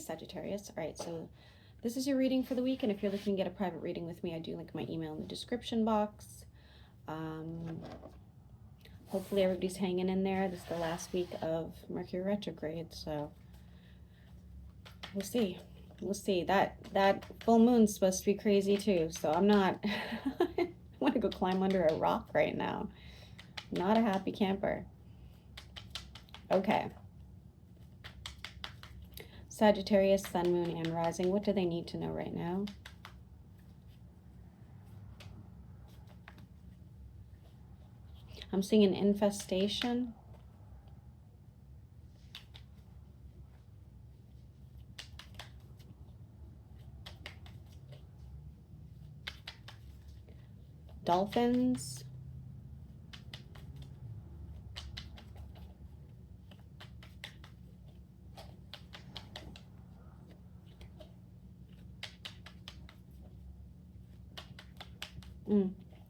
Sagittarius. All right, so this is your reading for the week, and if you're looking to get a private reading with me, I do link my email in the description box. Hopefully everybody's hanging in there. This is the last week of Mercury retrograde, so we'll see. We'll see. That full moon's supposed to be crazy too, so I'm not I want to go climb under a rock right now. Not a happy camper. Okay. Sagittarius, Sun, Moon, and Rising. What do they need to know right now? I'm seeing an infestation. Dolphins.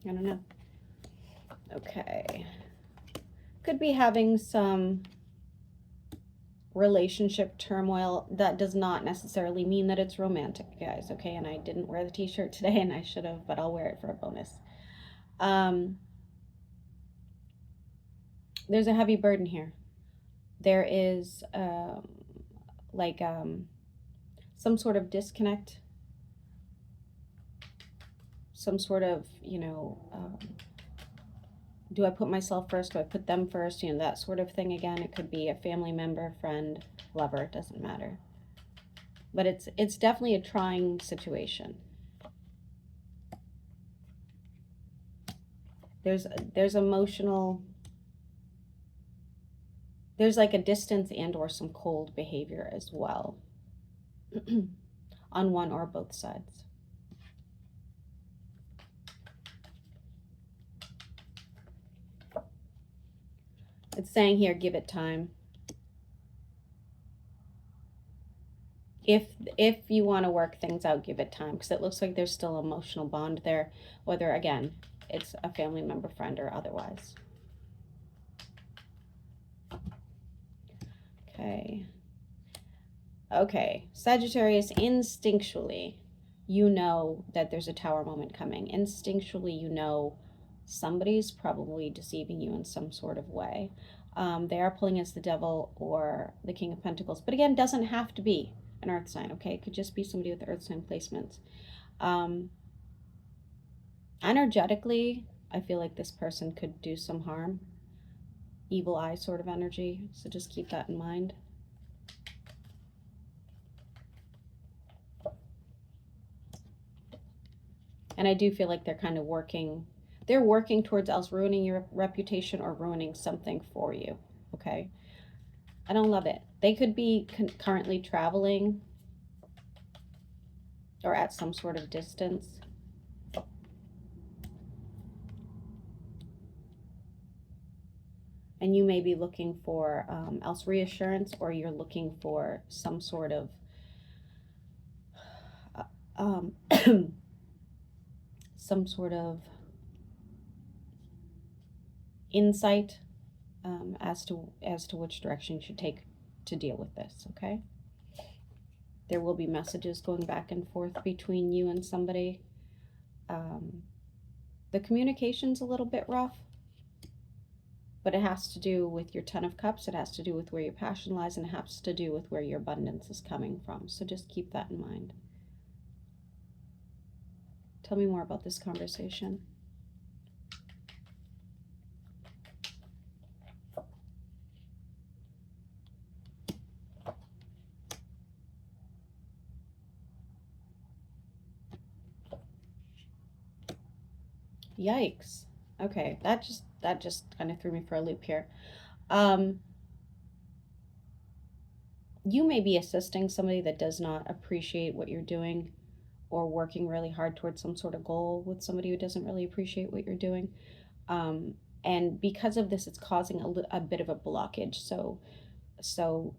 I don't know. Okay. Could be having some relationship turmoil. That does not necessarily mean that it's romantic, guys, okay? And I didn't wear the t-shirt today, and I should have, but I'll wear it for a bonus. There's a heavy burden here. There is some sort of disconnect, some sort of, do I put myself first? Do I put them first? That sort of thing again. It could be a family member, friend, lover, it doesn't matter. But it's definitely a trying situation. There's emotional, there's like a distance and or some cold behavior as well on one or both sides. It's saying here, give it time. If you want to work things out, give it time, because it looks like there's still emotional bond there, whether, again, it's a family member, friend, or otherwise. Okay, Sagittarius, instinctually, you know that there's a tower moment coming. Instinctually, you know somebody's probably deceiving you in some sort of way. They are pulling as the devil or the King of Pentacles. But again, doesn't have to be an earth sign, okay? It could just be somebody with earth sign placements. Energetically, I feel like this person could do some harm. Evil eye sort of energy. So just keep that in mind. And I do feel like they're kind of working towards else ruining your reputation or ruining something for you, okay? I don't love it. They could be currently traveling or at some sort of distance. And you may be looking for else reassurance, or you're looking for some sort of some sort of insight as to which direction you should take to deal with this, okay? There will be messages going back and forth between you and somebody. The communication's a little bit rough, but it has to do with your Ten of Cups. It has to do with where your passion lies, and it has to do with where your abundance is coming from. So just keep that in mind. Tell me more about this conversation. Yikes. Okay, that just kind of threw me for a loop here. You may be assisting somebody that does not appreciate what you're doing, or working really hard towards some sort of goal with somebody who doesn't really appreciate what you're doing. And because of this, it's causing a bit of a blockage. So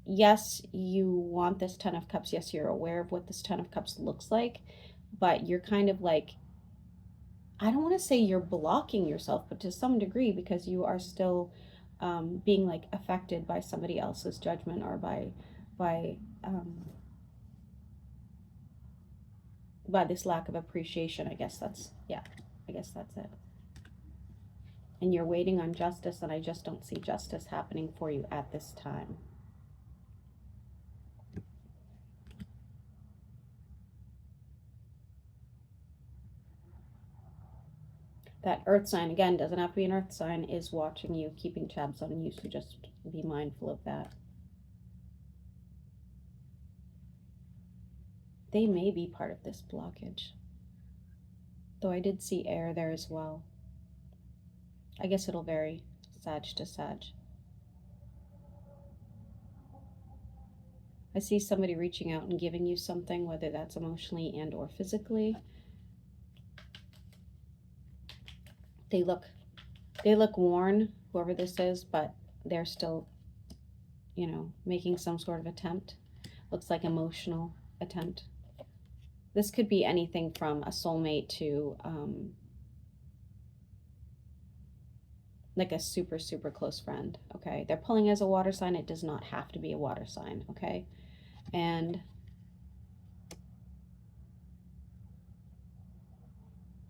yes, you want this Ten of Cups. Yes, you're aware of what this Ten of Cups looks like, but you're kind of like, I don't want to say you're blocking yourself, but to some degree, because you are still being like affected by somebody else's judgment or by this lack of appreciation. I guess that's, yeah, I guess that's it. And you're waiting on justice, and I just don't see justice happening for you at this time. That earth sign, again, doesn't have to be an earth sign, is watching you, keeping tabs on you, so just be mindful of that. They may be part of this blockage. Though I did see air there as well. I guess it'll vary Sag to Sag. I see somebody reaching out and giving you something, whether that's emotionally and or physically. They look worn, whoever this is, but they're still, you know, making some sort of attempt. Looks like emotional attempt. This could be anything from a soulmate to like a super, super close friend, okay? They're pulling as a water sign. It does not have to be a water sign, okay? And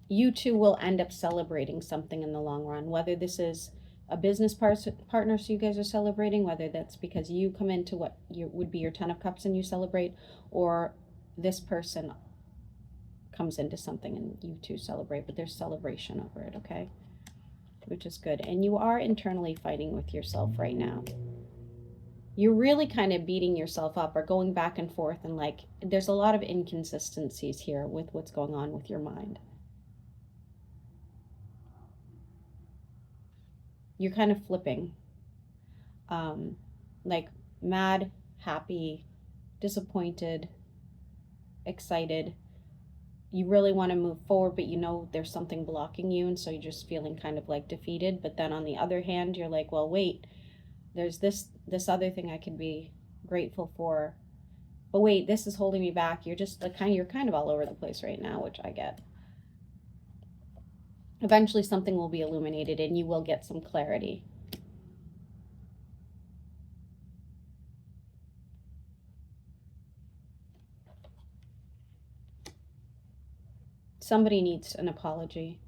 you two will end up celebrating something in the long run, whether this is a business partner, so you guys are celebrating, whether that's because you come into what would be your 10 of Cups and you celebrate, or this person comes into something and you two celebrate, but there's celebration over it, okay? Which is good. And you are internally fighting with yourself right now. You're really kind of beating yourself up or going back and forth, and like there's a lot of inconsistencies here with what's going on with your mind. You're kind of flipping, like mad, happy, disappointed, excited. You really want to move forward, but you know there's something blocking you, and so you're just feeling kind of like defeated. But then on the other hand, you're like, well, wait, there's this other thing I could be grateful for, but wait, this is holding me back. You're just like you're kind of all over the place right now, which I get. Eventually something will be illuminated and you will get some clarity. Somebody needs an apology,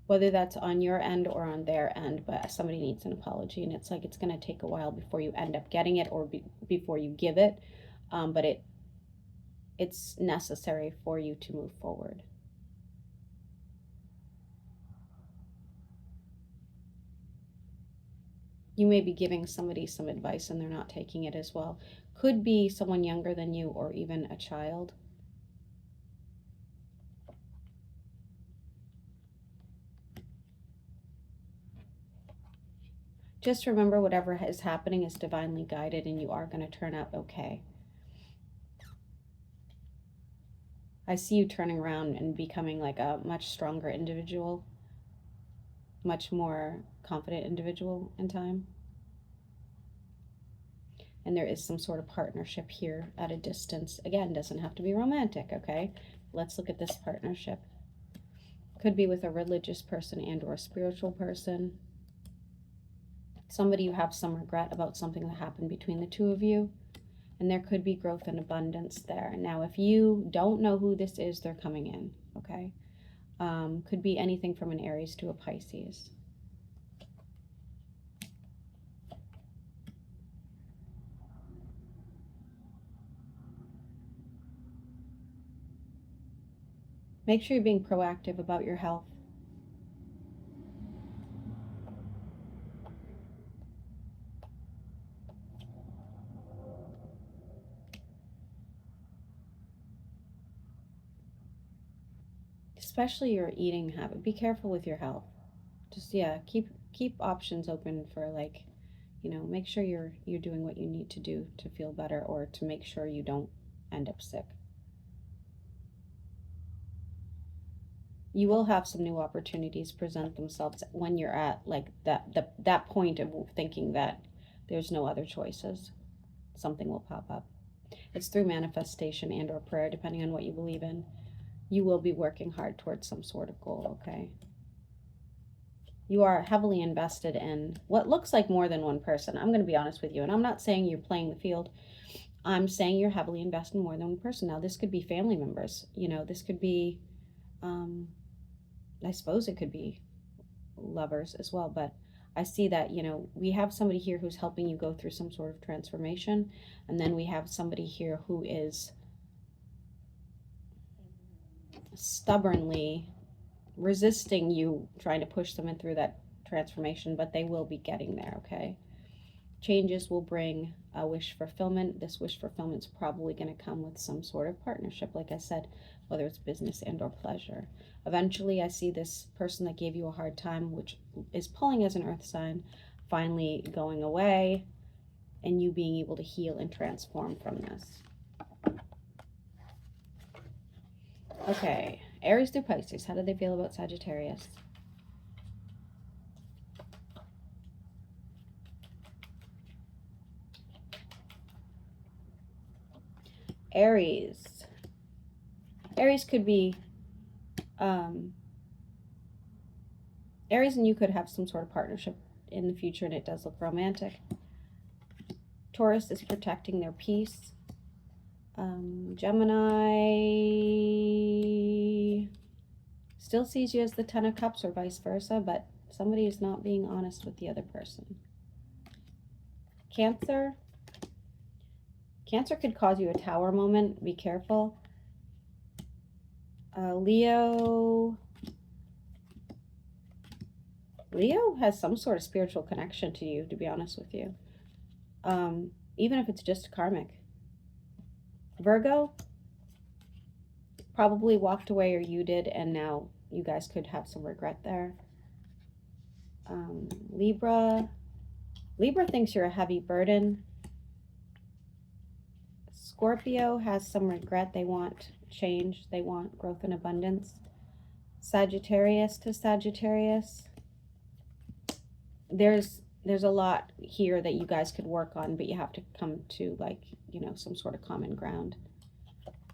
whether that's on your end or on their end, but somebody needs an apology, and it's like it's going to take a while before you end up getting it, or before you give it, but it's necessary for you to move forward. You may be giving somebody some advice and they're not taking it as well. Could be someone younger than you or even a child. Just remember, whatever is happening is divinely guided and you are going to turn out okay. I see you turning around and becoming like a much stronger individual, much more confident individual in time. And there is some sort of partnership here at a distance. Again, doesn't have to be romantic, okay? Let's look at this partnership. Could be with a religious person and or a spiritual person. Somebody you have some regret about something that happened between the two of you. And there could be growth and abundance there. Now, if you don't know who this is, they're coming in, okay? Could be anything from an Aries to a Pisces. Make sure you're being proactive about your health. Especially your eating habit. Be careful with your health. Just, yeah, keep options open for, like, you know, make sure you're doing what you need to do to feel better, or to make sure you don't end up sick. You will have some new opportunities present themselves when you're at like that point of thinking that there's no other choices. Something will pop up. It's through manifestation and or prayer, depending on what you believe in. You will be working hard towards some sort of goal, okay? You are heavily invested in what looks like more than one person. I'm going to be honest with you. And I'm not saying you're playing the field. I'm saying you're heavily invested in more than one person. Now, this could be family members. You know, this could be, I suppose it could be lovers as well. But I see that, you know, we have somebody here who's helping you go through some sort of transformation. And then we have somebody here who is stubbornly resisting you trying to push them in through that transformation, but they will be getting there, okay? Changes will bring a wish fulfillment. This wish fulfillment is probably going to come with some sort of partnership, like I said, whether it's business and or pleasure. Eventually, I see this person that gave you a hard time, which is pulling as an earth sign, finally going away, and you being able to heal and transform from this. Okay, Aries through Pisces. How do they feel about Sagittarius? Aries. Aries could be, Aries and you could have some sort of partnership in the future, and it does look romantic. Taurus is protecting their peace. Gemini still sees you as the 10 of Cups or vice versa, but somebody is not being honest with the other person. Cancer. Cancer could cause you a tower moment. Be careful. Leo. Leo has some sort of spiritual connection to you, to be honest with you. Even if it's just karmic. Virgo probably walked away, or you did, and now you guys could have some regret there. Libra. Libra thinks you're a heavy burden. Scorpio has some regret. They want change. They want growth and abundance. Sagittarius to Sagittarius. There's a lot here that you guys could work on, but you have to come to, like, you know, some sort of common ground.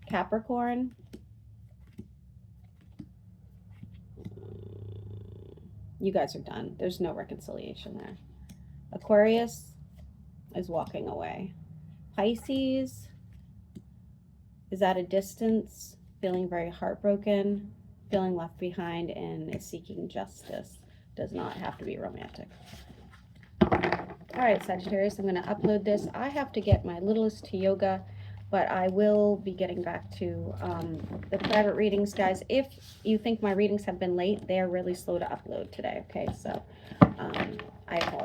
Capricorn. You guys are done. There's no reconciliation there. Aquarius is walking away. Pisces is at a distance, feeling very heartbroken, feeling left behind, and is seeking justice. Does not have to be romantic. All right, Sagittarius, I'm going to upload this. I have to get my littlest to yoga, but I will be getting back to the private readings, guys. If you think my readings have been late, they are really slow to upload today, okay? So I apologize.